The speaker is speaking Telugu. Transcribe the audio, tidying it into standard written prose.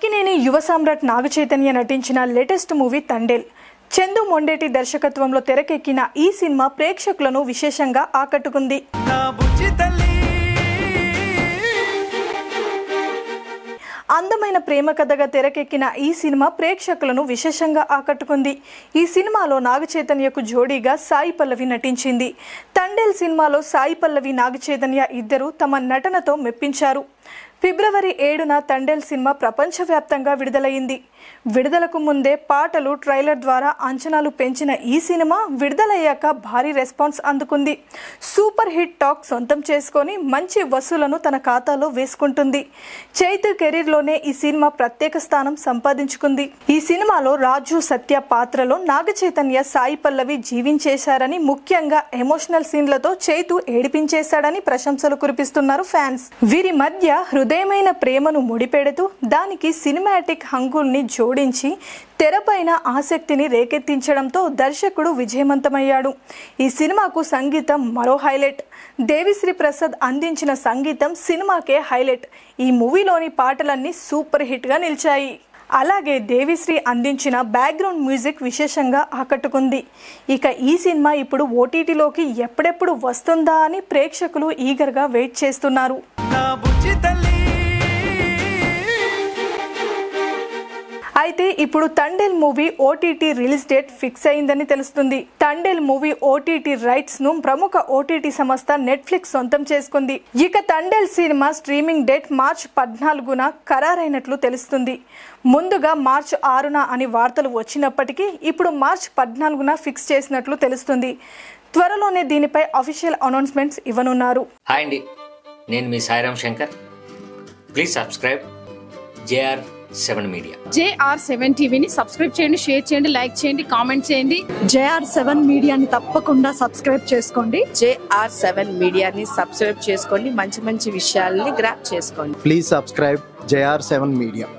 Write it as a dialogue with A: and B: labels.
A: అక్కినేని యువ సామ్రాట్ నాగచైతన్య నటించిన లేటెస్ట్ మూవీ తండేల్. చందు మొండేటి దర్శకత్వంలో తెరకెక్కిన ఈ సినిమా ప్రేక్షకులను విశేషంగా ఆకట్టుకుంది. అందమైన ప్రేమ కథగా తెరకెక్కిన ఈ సినిమా ప్రేక్షకులను విశేషంగా ఆకట్టుకుంది. ఈ సినిమాలో నాగచైతన్యకు జోడీగా సాయి పల్లవి నటించింది. తండేల్ సినిమాలో సాయి పల్లవి, నాగచైతన్య ఇద్దరు తమ నటనతో మెప్పించారు. ఫిబ్రవరి 7న తండేల్ సినిమా ప్రపంచవ్యాప్తంగా విడుదలైంది. విడుదలకు ముందే పాటలు, ట్రైలర్ ద్వారా అంచనాలు పెంచిన ఈ సినిమా విడుదలయ్యాక భారీ రెస్పాన్స్ అందుకుంది. సూపర్ హిట్ టాక్ సొంతం చేసుకొని మంచి వసూలను తన ఖాతాలో వేసుకుంటుంది. చైతు కెరీర్లోనే ఈ సినిమా ప్రత్యేక స్థానం సంపాదించుకుంది. ఈ సినిమాలో రాజు సత్య పాత్రలో నాగచైతన్య, సాయి పల్లవి జీవించేశారని, ముఖ్యంగా ఎమోషనల్ సీన్లతో చైతు ఏడిపించేశాడని ప్రశంసలు కురిపిస్తున్నారు ఫ్యాన్స్. వీరి మధ్య హృదయమైన ప్రేమను ముడిపెడుతూ దానికి సినిమాటిక్ హంగుల్ని జోడించి తెరపైన ఆసక్తిని రేకెత్తించడంతో దర్శకుడు విజయవంతమయ్యాడు. ఈ సినిమాకు సంగీతం మరో హైలైట్. దేవిశ్రీ ప్రసాద్ అందించిన సంగీతం సినిమాకే హైలైట్. ఈ మూవీలోని పాటలన్నీ సూపర్ హిట్ గా నిలిచాయి. అలాగే దేవిశ్రీ అందించిన బ్యాక్గ్రౌండ్ మ్యూజిక్ విశేషంగా ఆకట్టుకుంది. ఇక ఈ సినిమా ఇప్పుడు ఓటీటీలోకి ఎప్పుడెప్పుడు వస్తుందా అని ప్రేక్షకులు ఈగర్గా వెయిట్ చేస్తున్నారు. అయితే ఇప్పుడు Thandel movie OTT release date fix అయిందని తెలుస్తుంది. తండేల్ మూవీ ఓటీటీ రైట్స్ ను ప్రముఖ ఓటీటీ సంస్థ నెట్ఫ్లిక్స్ సొంతం చేసుకుంది. ఇక తండేల్ సినిమా స్ట్రీమింగ్ డేట్ మార్చి 14న ఖరారైనట్లు తెలుస్తుంది. ముందుగా మార్చి 6న అని వార్తలు వచ్చినప్పటికీ ఇప్పుడు మార్చి 14న ఫిక్స్ చేసినట్లు తెలుస్తుంది. త్వరలోనే దీనిపై అఫీషియల్ అనౌన్స్మెంట్స్ ఇవ్వనున్నారు.
B: హాయ్ అండి, నేను మీ Sairam Shankar. Please subscribe JR7 media.
C: JR7 టీవీని సబ్స్క్రైబ్ చేయండి, షేర్ చేయండి, లైక్ చేయండి, కామెంట్ చేయండి.
D: JR7 మీడియాని తప్పకుండా సబ్స్క్రైబ్ చేసుకోండి.
E: JR7 మీడియాని సబ్స్క్రైబ్ చేసుకోండి, మంచి మంచి విషయాల్ని గ్రాప్ చేసుకోండి.
F: Please subscribe JR7 media.